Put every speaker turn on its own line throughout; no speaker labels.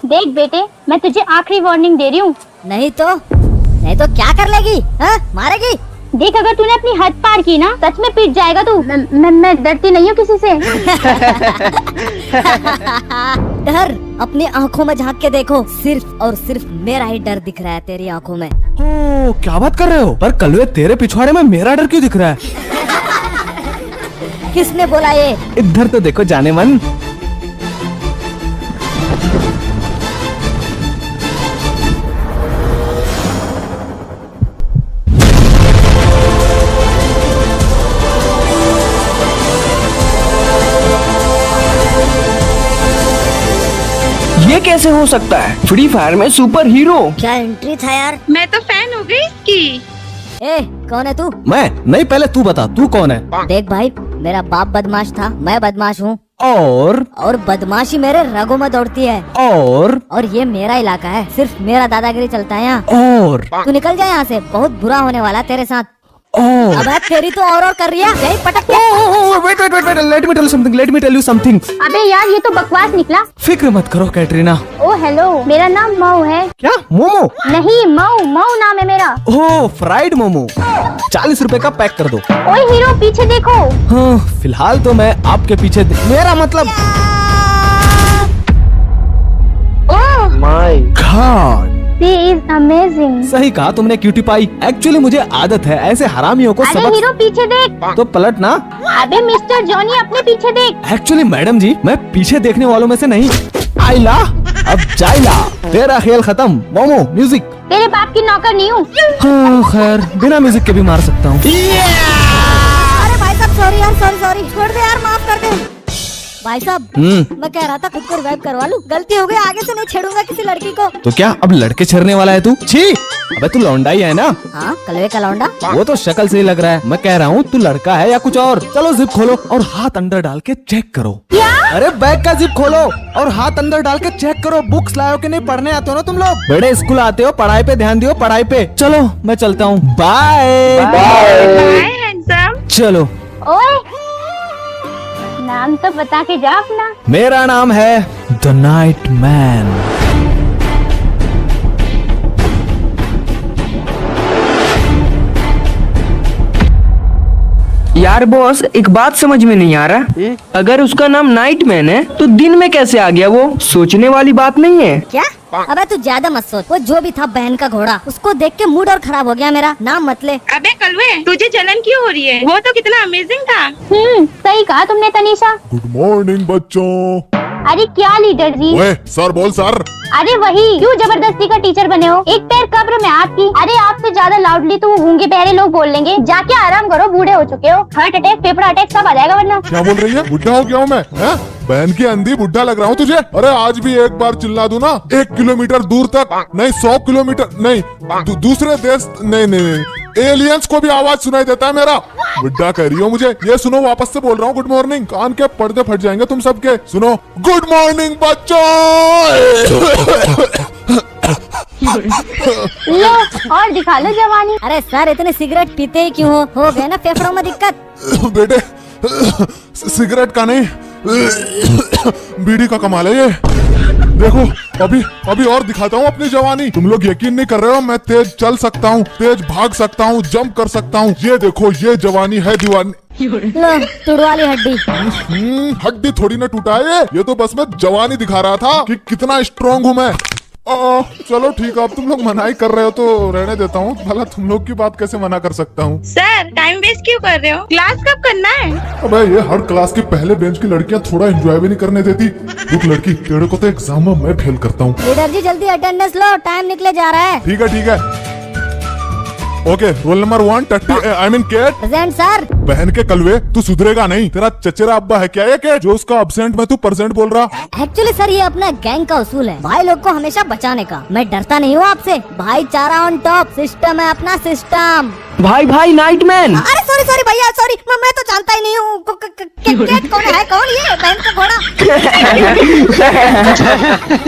देख बेटे, मैं तुझे आखिरी वार्निंग दे रही हूँ।
नहीं तो क्या कर लेगी? हाँ? मारेगी?
देख, अगर तूने अपनी हद पार की ना, सच में पिट जाएगा तू। मैं डरती नहीं हूँ किसी से।
डर अपनी आंखों में झांक के देखो, सिर्फ और सिर्फ मेरा ही डर दिख रहा है तेरी आंखों में।
ओ, क्या बात कर रहे हो? पर कलवे, तेरे पिछवाड़े में मेरा डर क्यों दिख रहा है?
किसने बोला ये?
इधर तो देखो जाने मन।
ये कैसे हो सकता है? फ्री फायर में सुपर हीरो।
क्या एंट्री था यार।
मैं तो फैन हो गई इसकी।
ए, कौन है तू?
मैं नहीं, पहले तू बता, तू कौन है?
देख भाई, मेरा बाप बदमाश था, मैं बदमाश हूँ,
और
बदमाशी मेरे रगों में दौड़ती है। और ये मेरा इलाका है, सिर्फ मेरा दादागिरी चलता है यहाँ।
और
तू निकल जा यहाँ से, बहुत बुरा होने वाला है तेरे साथ।
और
अबे तेरी तो और कर रही है, यही पटक के।
Wait, let me tell you something.
अबे यार, ये तो बकवास निकला।
फिक्र मत करो कैटरीना।
ओ हेलो, मेरा नाम मऊ है।
क्या मोमो?
नहीं, मऊ नाम है मेरा।
ओह, फ्राइड मोमो। 40 रुपए का पैक कर दो।
ओए हीरो, पीछे देखो।
हाँ, फिलहाल तो मैं आपके पीछे मेरा मतलब
oh,
my
god,
she is amazing.
सही कहा तुमने क्यूटी पाई। एक्चुअली मुझे आदत है ऐसे हरामियों को
अरे
सबक।
हीरो, पीछे देख।
तो पलट ना।
अबे मिस्टर जॉनी, अपने पीछे देख।
एक्चुअली मैडम जी, मैं पीछे देखने वालों में से नहीं। आइला, अब जाइला, तेरा खेल खत्म। मोमो, म्यूजिक।
तेरे बाप की नौकर नहीं हूँ।
हाँ, खैर बिना म्यूजिक के भी मार सकता हूँ।
अरे भाई साहब, सॉरी यार, सॉरी, छोड़ दे यार, माफ कर दे। भाई साहब, मैं कह रहा था खुद को रिवाइव करवा लूं। गलती हो गई, आगे से नहीं छेड़ूंगा किसी लड़की को।
तो क्या अब लड़के छेड़ने वाला है तू? छी, अबे तू लौंडा ही है ना?
हाँ, कलवे का लौंडा।
वो तो शक्ल से ही लग रहा है। मैं कह रहा हूँ तू लड़का है या कुछ और। चलो जिप खोलो और हाथ अंदर डाल के चेक करो।
क्या?
अरे बैग का जिप खोलो और हाथ अंदर डाल के चेक करो। बुक्स लाओ कि नहीं? पढ़ने आते हो ना तुम लोग? बड़े स्कूल आते हो, पढ़ाई पे ध्यान दियो, पढ़ाई पे। चलो मैं चलता हूँ, बाय।
Bye handsome.
चलो।
ओए, नाम तो बता के जा अपना।
मेरा नाम है द नाइट मैन।
यार बॉस, एक बात समझ में नहीं आ रहा। अगर उसका नाम नाइट मैन है तो दिन में कैसे आ गया? वो सोचने वाली बात नहीं है
क्या? अबे तू ज्यादा मत सोच। वो जो भी था बहन का घोड़ा, उसको देख के मूड और खराब हो गया मेरा। नाम मत ले।
अबे कलवे, तुझे जलन क्यों हो रही है? वो तो कितना अमेजिंग था।
सही कहा तुमने तनीषा।
गुड मॉर्निंग बच्चों।
अरे क्या लीडर जी?
ओए सर बोल सर।
अरे वही, क्यों जबरदस्ती का टीचर बने हो? एक पैर कब्र में आपकी। अरे आपसे ज्यादा लाउडली तो वो गूंगे बहरे लोग बोल लेंगे। जाके आराम करो, बूढ़े हो चुके हो। हार्ट अटैक, फेफड़ा अटैक सब आ जाएगा वरना।
क्या बोल रही है? बुढ़ा हो गया हूँ मैं? हैं? बहन की अंधी बुढ़ा लग रहा हूँ तुझे? अरे आज भी एक बार चिल्ला दूं ना, 1 किलोमीटर दूर तक नहीं, 100 किलोमीटर नहीं, दूसरे देश नहीं, एलियंस को भी आवाज सुनाई देता है मेरा। बुढ़ा कह रही हो मुझे? ये सुनो, वापस से बोल रहा हूँ गुड मॉर्निंग। कान के पर्दे फट जाएंगे तुम सबके। सुनो, गुड मॉर्निंग बच्चों।
लो और दिखा लो जवानी।
अरे सर, इतने सिगरेट पीते ही क्यों हो गए ना फेफड़ों में दिक्कत?
बेटे, सिगरेट का नहीं, बीड़ी का कमाल है ये। देखो, अभी और दिखाता हूँ अपनी जवानी। तुम लोग यकीन नहीं कर रहे हो, मैं तेज चल सकता हूँ, तेज भाग सकता हूँ, जंप कर सकता हूँ। ये देखो, ये जवानी है दीवानी।
लो, तुड़ वाली हड्डी।
हड्डी थोड़ी ना टूटा है ये तो बस मैं जवानी दिखा रहा था कि कितना स्ट्रॉन्ग हूँ मैं। चलो ठीक है, अब तुम लोग मनाही कर रहे हो तो रहने देता हूँ। भला तुम लोग की बात कैसे मना कर सकता हूँ?
सर, टाइम वेस्ट क्यों कर रहे हो? क्लास कब करना है?
अबे ये हर क्लास के पहले बेंच की लड़कियाँ थोड़ा एंजॉय भी नहीं करने देती। रुक लड़की, तेरे को तो एग्जाम में मैं फेल करता हूँ।
लीडर जी जल्दी अटेंडेंस लो, टाइम निकले जा रहा है।
ठीक है। Okay, roll number 130, I mean Kate.
Present sir.
बहन के कलवे, तू सुधरेगा नहीं। तेरा चचेरा अब्बा है क्या ये के जो उसका अब्सेंट में तू प्रेजेंट बोल रहा?
एक्चुअली सर, ये अपना गैंग का उसूल है, भाई लोग को हमेशा बचाने का। मैं डरता नहीं हूँ आपसे। भाईचारा ऑन टॉप, सिस्टम है अपना सिस्टम।
भाई नाइट मैन।
अरे सॉरी भैया, सॉरी, मैं तो जानता ही नहीं हूँ। कौन है? कौन ये बहन का घोड़ा?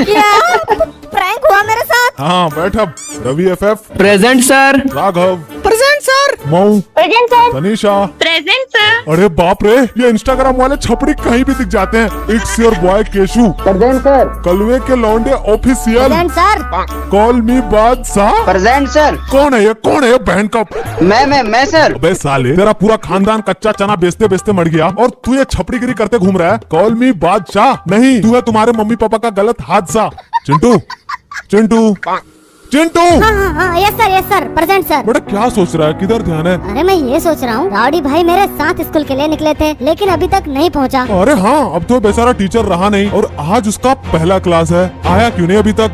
क्या प्रैंक हुआ मेरे साथ?
हाँ बैठ अब। Ravi FF,
present sir.
Raghav,
present sir.
Mau,
present sir.
Tanisha.
Present sir.
अरे बाप रे, ये इंस्टाग्राम वाले छपड़ी कहीं भी दिख जाते हैं। It's your boy Keshu.
Present sir.
कलवे के लौंडे official.
Present sir.
Call me Badshah.
Present sir.
कौन है ये बहन का?
मैं सर।
अबे साले, तेरा पूरा खानदान कच्चा चना बेचते बेचते मर गया और तू ये छपड़ीगिरी करते घूम रहा है। कॉल मी बादशाह नहीं, तू है तुम्हारे मम्मी पापा का गलत हादसा। चिंटू चिंटू चिंटू।
हाँ, यस सर, प्रेजेंट सर।
बेटा क्या सोच रहा है, किधर ध्यान है?
अरे मैं ये सोच रहा हूँ, राउडी भाई मेरे साथ स्कूल के लिए निकले थे लेकिन अभी तक नहीं पहुँचा।
अरे हाँ, अब तो बेचारा टीचर रहा नहीं और आज उसका पहला क्लास है। आया क्यों नहीं अभी तक?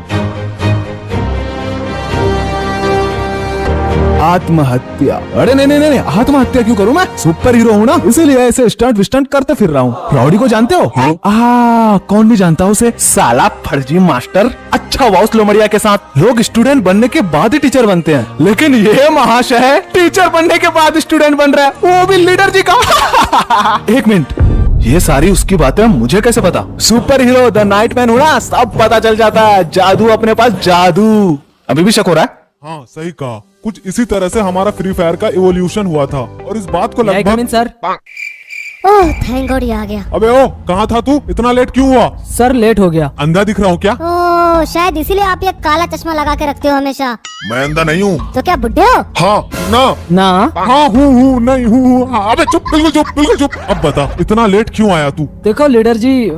आत्महत्या? अरे नहीं, आत्महत्या क्यों करूं मैं? सुपर हीरो हूं ना, इसीलिए ऐसे स्टंट विस्टंट करते फिर रहा हूँ। राउडी को जानते हो? कौन नहीं जानता उसे? साला फर्जी मास्टर। अच्छा हुआ उस लोमड़िया के साथ। लोग स्टूडेंट बनने के बाद ही टीचर बनते हैं, लेकिन ये महाशय टीचर बनने के बाद स्टूडेंट बन रहा है, वो भी लीडर जी का। एक मिनट, ये सारी उसकी बातें मुझे कैसे पता? सुपर हीरो द नाइटमैन हूं ना, सब पता चल जाता है। जादू अपने पास, जादू। अभी भी शक हो रहा है?
हाँ सही कहा। कुछ इसी तरह से हमारा फ्री फायर का इवोल्यूशन हुआ था और इस बात को लगभग।
सर।
ओह थैंक गॉड, ये आ गया।
अबे ओ, कहाँ था तू? इतना लेट क्यों हुआ?
सर लेट हो गया।
अंधा दिख रहा हूँ क्या?
ओह शायद इसीलिए आप ये काला चश्मा लगा के रखते हो हमेशा।
मैं अंधा नहीं हूँ।
तो क्या बुड्ढे हो?
हाँ ना हाँ हूँ नहीं हूँ। हाँ, अबे चुप, बिल्कुल चुप। अब बता, इतना लेट क्यों आया तू?
देखो लीडर जी,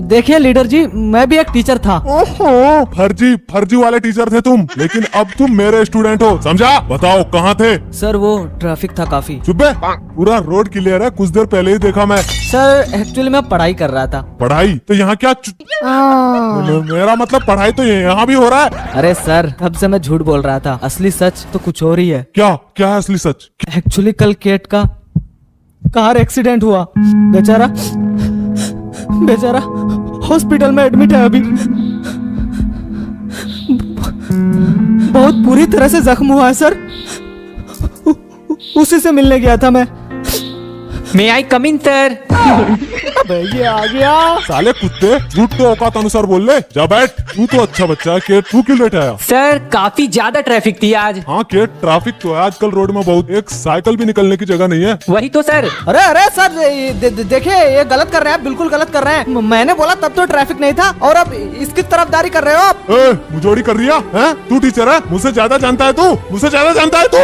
देखिए लीडर जी, मैं भी एक टीचर था।
ओहो, फर्जी वाले टीचर थे तुम, लेकिन अब तुम मेरे स्टूडेंट हो, समझा? बताओ कहाँ थे?
सर वो ट्रैफिक था काफी।
चुप बे, पूरा रोड क्लियर है, कुछ देर पहले ही देखा मैं।
सर एक्चुअली मैं पढ़ाई कर रहा था।
पढ़ाई? तो यहाँ क्या मेरा मतलब पढ़ाई तो यहाँ भी हो रहा है।
अरे सर, कब से मैं झूठ बोल रहा था, असली सच तो कुछ और ही है।
क्या है असली सच?
एक्चुअली कल केट का कार एक्सीडेंट हुआ। बेचारा हॉस्पिटल में एडमिट है अभी। बहुत बुरी तरह से जख्म हुआ है सर। उसी से मिलने गया था मैं।
मे आई कम इन सर?
ये आ गया।
साले कुत्ते, झूठ तो औकात अनुसार बोल ले। जा बैठ। तू तो अच्छा बच्चा है। केट, तू क्यों लेट आया?
सर काफी ज्यादा ट्रैफिक थी आज।
हाँ केट, ट्रैफिक तो है आजकल रोड में बहुत। एक साइकिल भी निकलने की जगह नहीं है।
वही तो सर।
अरे सर, देखिए ये गलत कर रहे हैं, बिल्कुल गलत कर रहे हैं। मैंने बोला तब तो ट्रैफिक नहीं था और अब इसकी तरफदारी कर रहे हो आप।
मुझोड़ी कर रही है? तू टीचर है, मुझसे ज्यादा जानता है तू।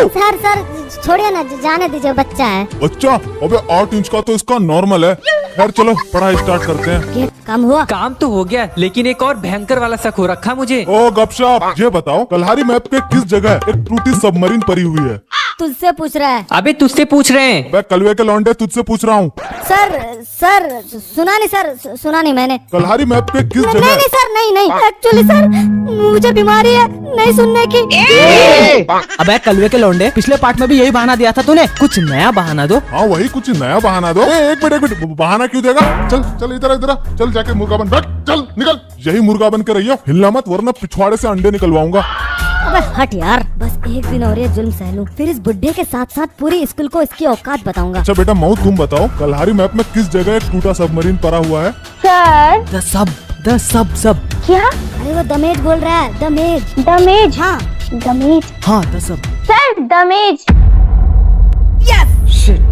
सर छोड़िए ना, जाने दीजिए, बच्चा है।
बच्चा? अबे 8 इंच का तो इसका नॉर्मल है। खैर चलो पढ़ाई स्टार्ट करते हैं।
काम हुआ?
काम तो हो गया, लेकिन एक और भयंकर वाला शक हो रखा मुझे।
ओ गपशप, ये बताओ कल्हारी मैप के किस जगह एक टूटी सबमरीन पड़ी हुई है?
तुझसे पूछ रहा है।
अबे तुझसे पूछ रहे हैं।
मैं कलवे के लौंडे तुझसे पूछ रहा हूँ।
सर सुना नहीं मैंने।
कल्हारी मैप के किस जगह?
नहीं सर, नहीं एक्चुअली सर मुझे बीमारी है नहीं सुनने की।
अबे कलवे के लौंडे, पिछले पार्ट में भी यही बहाना दिया था तूने, कुछ नया बहाना दो।
हाँ वही, कुछ नया बहाना दो। एक मिनट, बहाना क्यों देगा? चल इधर चल, जाके मुर्गा बन। बैठ, चल निकल। यही मुर्गा बन के रहियो, हिलना मत वरना पिछवाड़े से अंडे निकलवाऊंगा।
अबे हट यार, बस एक दिन और ये जुल्म सह लूं, फिर इस बुड्ढे के साथ साथ पूरी स्कूल को इसकी औकात बताऊंगा।
अच्छा बेटा मऊ, तुम बताओ कल्हारी मैप में किस जगह एक टूटा सबमरीन पड़ा हुआ है?
Sir
the sub.
क्या?
अरे वो दमेज बोल रहा है। दमेज? हाँ
दमेज।
हाँ द सब।
सर दमेज।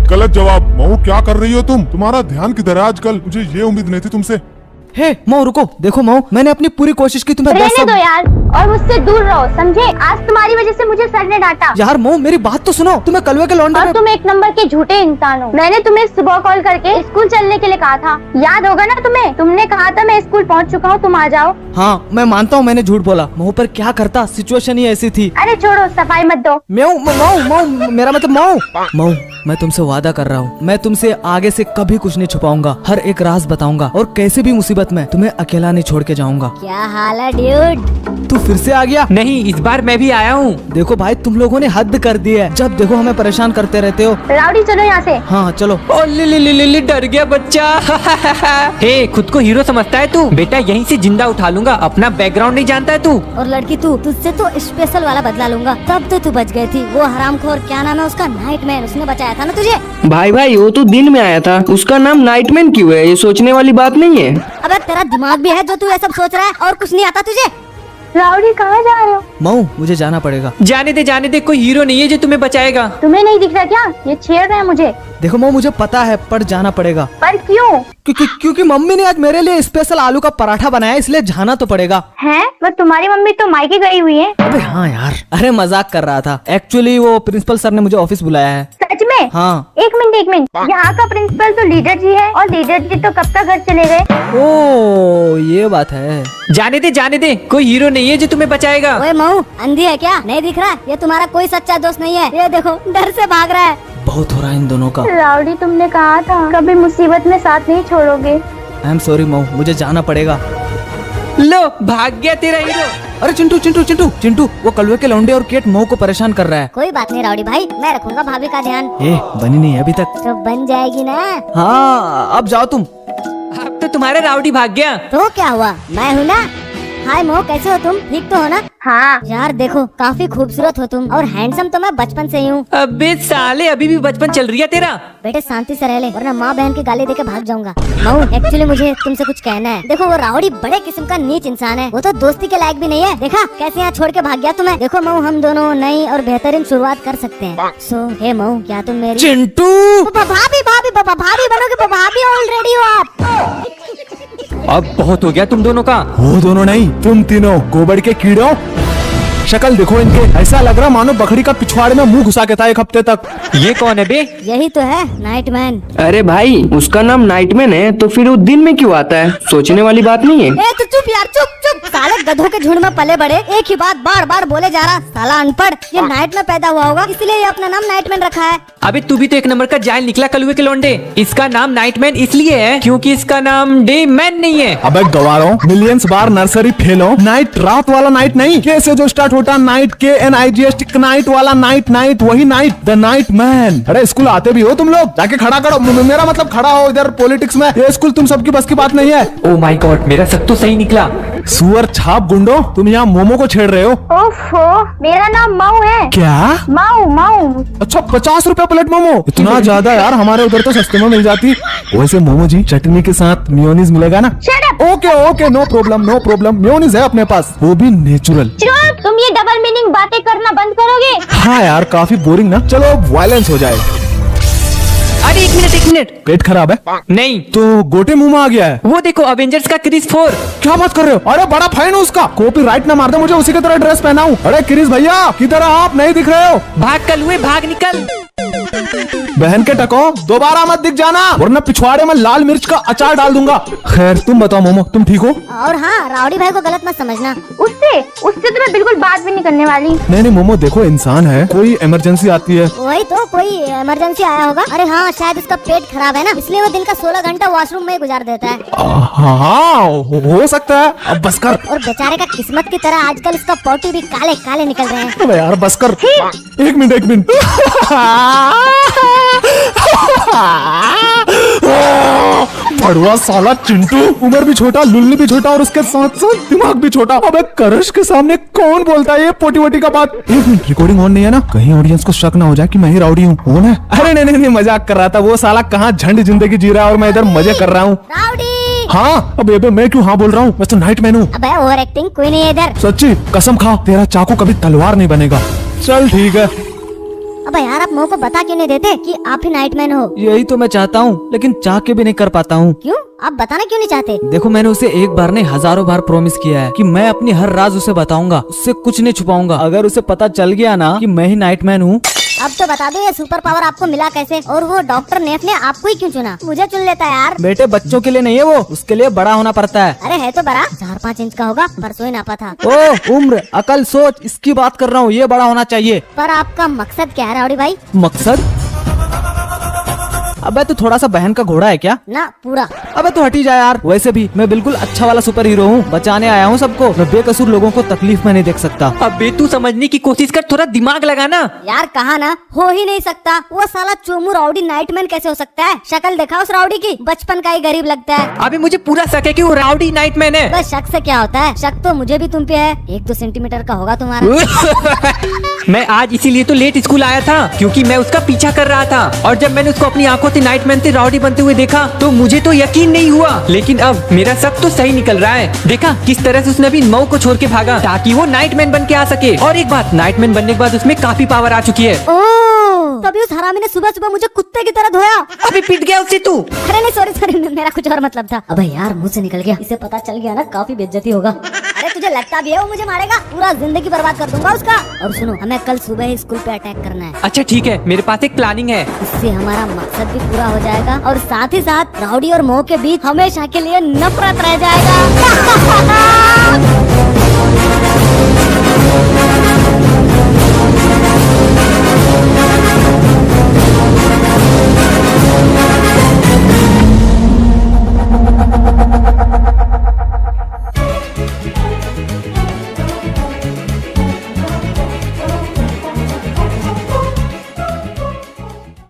गलत जवाब। मऊ क्या कर रही हो तुम? तुम्हारा ध्यान किधर है आजकल? मुझे ये उम्मीद नहीं थी तुमसे।
हे मऊ रुको, देखो मऊ, मैंने अपनी पूरी कोशिश की तुम्हें
रहने दो यार, और मुझसे दूर रहो, समझे? आज तुम्हारी वजह से मुझे सर ने डांटा।
यार मऊ मेरी बात तो सुनो, तुम्हें कलवे के लौंडे
और तुम एक नंबर के झूठे इंसान हो। मैंने तुम्हें सुबह कॉल करके स्कूल चलने के लिए कहा था, याद होगा ना तुम्हें? तुमने कहा था मैं स्कूल पहुंच चुका हूँ, तुम आ जाओ।
हाँ मैं मानता हूँ मैंने झूठ बोला मऊ, पर क्या करता, सिचुएशन ही ऐसी थी।
अरे छोड़ो, सफाई मत दो।
मऊ मेरा मतलब मऊ, मैं तुमसे वादा कर रहा हूँ, मैं तुमसे आगे से कभी कुछ नहीं छुपाऊंगा, हर एक राज बताऊंगा और कैसे भी मुसीबत में तुम्हें अकेला नहीं छोड़ के जाऊंगा।
क्या हाल है ड्यूड?
तू फिर से आ गया?
नहीं, इस बार मैं भी आया हूँ।
देखो भाई, तुम लोगों ने हद कर दी है, जब देखो हमें परेशान करते रहते हो।
राउडी चलो यहाँ से।
हाँ चलो।
ओ लिली डर गया बच्चा। हे, खुद को हीरो समझता है तू? बेटा यहीं से जिंदा उठा लूंगा, अपना बैकग्राउंड नहीं जानता है तू?
और लड़की तू, तुझसे तो स्पेशल वाला बदला लूंगा। तब तो तू बच गई थी। वो हरामखोर क्या नाम है उसका, नाइटमैन, उसने बचाया था ना तुझे।
भाई वो तो दिन में आया था, उसका नाम नाइटमैन क्यों है? ये सोचने वाली बात नहीं है।
अबे तेरा दिमाग भी है जो तू ये सब सोच रहा है, और कुछ नहीं आता तुझे?
राउडी कहाँ जा रहे हो?
मऊ मुझे जाना पड़ेगा।
जाने दे, कोई हीरो नहीं है जो तुम्हें बचाएगा।
तुम्हें नहीं दिख रहा क्या? ये छेड़ रहे हैं मुझे।
देखो मऊ मुझे पता है पर जाना पड़ेगा।
पर क्यों?
क्योंकि मम्मी ने आज मेरे लिए स्पेशल आलू का पराठा बनाया, इसलिए जाना तो पड़ेगा।
हैं? पर तुम्हारी मम्मी तो मायके गई हुई है।
अबे हाँ यार, अरे मजाक कर रहा था। एक्चुअली वो प्रिंसिपल सर ने मुझे ऑफिस बुलाया है।
सच में?
हाँ।
एक मिनट, यहाँ का प्रिंसिपल तो लीडर जी है, और लीडर जी तो कब का घर चले गए।
ओ ये बात है।
जाने दे, कोई हीरो नहीं है जो तुम्हें बचाएगा।
ओए मऊ, अंधी है क्या? नहीं दिख रहा? ये तुम्हारा कोई सच्चा दोस्त नहीं है। ये देखो डर से भाग रहा है।
बहुत हो रहा है इन दोनों का।
राउडी तुमने कहा था कभी मुसीबत में साथ नहीं छोड़ोगे।
आई एम सॉरी मऊ, मुझे जाना पड़ेगा।
लो भाग गया तेरा हीरो।
अरे चिंटू, वो कलवे के लौंडे और केट मऊ को परेशान कर रहा है।
कोई बात नहीं राउडी भाई, मैं रखूंगा भाभी का ध्यान।
बनी नहीं है अभी तक।
तो बन जाएगी ना।
हाँ अब जाओ तुम।
अब तो तुम्हारा राउडी भाग गया।
तो क्या हुआ, मैं हूँ ना। हाय मो, कैसे हो तुम? ठीक तो हो ना?
हाँ
यार देखो काफी खूबसूरत हो तुम, और हैंडसम तो मैं बचपन से ही हूँ।
अबे साले अभी भी बचपन चल रही है तेरा।
बेटे शांति से रह ले, वरना माँ बहन की गाली देके भाग जाऊंगा। मऊ एक्चुअली मुझे तुमसे कुछ कहना है। देखो वो राउडी बड़े किस्म का नीच इंसान है, वो तो दोस्ती के लायक भी नहीं है। देखा कैसे यहाँ छोड़ के भाग गया तुम्हें। देखो मऊ, हम दोनों नई और बेहतरीन शुरुआत कर सकते हैं। सो हे मऊ, क्या तुम मेरी
चिंटू
भाभी बनोगे? भाभी ऑलरेडी हो आप।
अब बहुत हो गया तुम दोनों का।
वो दोनों नहीं, तुम तीनों गोबर के कीड़ों। शक्ल देखो इनके, ऐसा लग रहा मानो बकरी का पिछवाड़े में मुंह घुसा के था 1 हफ्ते तक।
ये कौन है बे?
यही तो है नाइटमैन।
अरे भाई उसका नाम नाइटमैन है तो फिर वो दिन में क्यों आता है? सोचने वाली बात नहीं है।
ए तो चुप यार, चुप। साले गधों के झुंड में पले बड़े, एक ही बात बार बार बोले जा रहा। साला अनपढ़। ये नाइट में पैदा हुआ होगा, इसलिए ये अपना नाम नाइटमैन रखा है।
अबे तू भी तो 1 नंबर का जाहिल निकला कलुए के लौंडे। इसका नाम नाइटमैन इसलिए है क्योंकि इसका नाम डे मैन नहीं है।
अबे गवारों, मिलियंस बार नर्सरी फेल हो। नाइट रात वाला नाइट नहीं, के से जो स्टार्ट होता नाइट, के NIGHT नाइट वाला नाइट, वही नाइट, द नाइट मैन। अरे स्कूल आते भी हो तुम लोग? जाके खड़ा करो, मेरा मतलब खड़ा हो इधर पॉलिटिक्स में। ये स्कूल तुम सबकी बस की बात नहीं है।
ओ माय गॉड, मेरा सब तो सही निकला।
सुअर छाप गुंडो, तुम यहाँ मोमो को छेड़ रहे हो।
ओफो, मेरा नाम मऊ है।
क्या?
मऊ।
अच्छा 50 रुपए प्लेट मोमो, इतना ज्यादा यार। हमारे उधर तो सस्ते में मिल जाती। वैसे मोमो जी चटनी के साथ मेयोनीज मिलेगा ना? ओके नो प्रॉब्लम, मेयोनीज है अपने पास, वो भी नेचुरल।
चुप, तुम ये डबल मीनिंग बातें करना बंद करोगे?
हाँ यार काफी बोरिंग ना। चलो वायलेंस हो जाए।
अरे 1 मिनट।
पेट खराब है?
नहीं
तो गोटे मुंह में आ गया है।
वो देखो अवेंजर्स का क्रिस 4।
क्या बात कर रहे हो? अरे बड़ा फाइन है उसका। कॉपीराइट ना मार दे मुझे उसी की तरह ड्रेस पहनाऊं। अरे क्रिस भैया किधर आप? नहीं दिख रहे हो।
भाग कलुए, भाग निकल।
बहन के टको, दोबारा मत दिख जाना, वरना पिछवाड़े में लाल मिर्च का अचार डाल दूंगा। खैर तुम बताओ मोमो, तुम ठीक हो?
और हाँ, राउडी भाई को गलत मत समझना।
उससे तो मैं बिल्कुल बात भी नहीं करने वाली।
नहीं मोमो, देखो इंसान है, कोई इमरजेंसी आती है।
वही तो, कोई इमरजेंसी आया होगा। अरे हाँ, शायद उसका पेट खराब है ना, इसलिए वो दिन का 16 घंटा वॉशरूम में ही गुजार देता है।
हाँ हो सकता है। अब बस कर।
और बेचारे का किस्मत की तरह आजकल उसका पोटी भी काले काले निकल रहे हैं।
अबे यार बस कर। एक मिनट पड़ुआ साला चिंटू, उम्र भी छोटा, लुल्ली भी छोटा, और उसके साथ साथ दिमाग भी छोटा। अबे करश के सामने कौन बोलता है ये पोटी वोटी का बात? 1 मिनट, रिकॉर्डिंग ऑन नहीं है ना? कहीं ऑडियंस को शक ना हो जाए कि मैं ही राउडी हूँ। हो ना? अरे नहीं मजाक कर रहा था। वो साला कहाँ झंड जिंदगी जी रहा है और मैं इधर मजे कर रहा हूँ।
राउडी।
हाँ अबे मैं क्यों हाँ बोल रहा हूँ? मैं तो नाइटमैन हूँ।
अबे ओवर एक्टिंग कोई नहीं है इधर।
सच्ची कसम खा, तेरा चाकू कभी तलवार नहीं बनेगा। चल ठीक है।
अबे यार, आप मुंह को बता क्यों नहीं देते कि आप ही नाइटमैन हो?
यही तो मैं चाहता हूँ, लेकिन चाह के भी नहीं कर पाता हूँ।
क्यों? आप बताना क्यों नहीं चाहते?
देखो मैंने उसे एक बार नहीं हजारों बार प्रॉमिस किया है कि मैं अपनी हर राज उसे बताऊंगा, उससे कुछ नहीं छुपाऊंगा। अगर उसे पता चल गया ना कि मैं ही नाइटमैन हूँ।
अब तो बता दो, ये सुपर पावर आपको मिला कैसे? और वो डॉक्टर नेफ ने आपको ही क्यों चुना? मुझे चुन लेता यार।
बेटे बच्चों के लिए नहीं है वो, उसके लिए बड़ा होना पड़ता है।
अरे है तो बड़ा, 4-5 इंच का होगा, परसों ही नापा था।
ओ उम्र अकल सोच, इसकी बात कर रहा हूँ, ये बड़ा होना चाहिए।
पर आपका मकसद क्या है राउडी भाई?
मकसद? अबे तू थोड़ा सा बहन का घोड़ा है क्या?
ना पूरा।
अबे तू हटी जा यार। वैसे भी मैं बिल्कुल अच्छा वाला सुपर हीरो हूँ, बचाने आया हूँ सबको। मैं बेकसूर लोगों को तकलीफ में नहीं देख सकता।
अबे तू समझने की कोशिश कर, थोड़ा दिमाग लगाना।
यार कहा ना, हो ही नहीं सकता। वो साला चोमू राउडी नाइटमैन कैसे हो सकता है? शक्ल देखा उस राउडी की, बचपन का ही गरीब लगता है।
अबे मुझे पूरा शक है कि वो राउडी नाइटमैन है।
बस शक से क्या होता है? शक तो मुझे भी तुम पे है। 1-2 सेंटीमीटर का होगा तुम्हारा।
मैं आज इसीलिए तो लेट स्कूल आया था, क्योंकि मैं उसका पीछा कर रहा था, और जब मैंने उसको अपनी आंखों से
रात नाइटमैन से राउडी बनते हुए देखा तो मुझे तो यकीन नहीं हुआ, लेकिन अब मेरा शक तो सही निकल रहा है। देखा किस तरह से उसने अभी मऊ को छोड़ के भागा ताकि वो नाइटमैन बन के आ सके। और एक बात, नाइटमैन बनने के बाद उसमें काफी पावर आ चुकी है।
तभी उस हरामी ने सुबह सुबह मुझे कुत्ते की तरह धोया।
अभी पिट गया उससे तू।
अरे नहीं सॉरी मेरा कुछ और मतलब था। अबे यार मुंह से निकल गया, इसे पता चल गया ना काफी बेइज्जती होगा। अरे तुझे लगता भी है वो मुझे मारेगा? पूरा जिंदगी बर्बाद कर दूंगा उसका। और सुनो, हमें कल सुबह ही स्कूल पे अटैक करना है।
अच्छा ठीक है, मेरे पास एक प्लानिंग है।
इससे हमारा मकसद भी पूरा हो जाएगा और साथ ही साथ राउडी और मोह के बीच हमेशा के लिए नफरत रह जाएगा।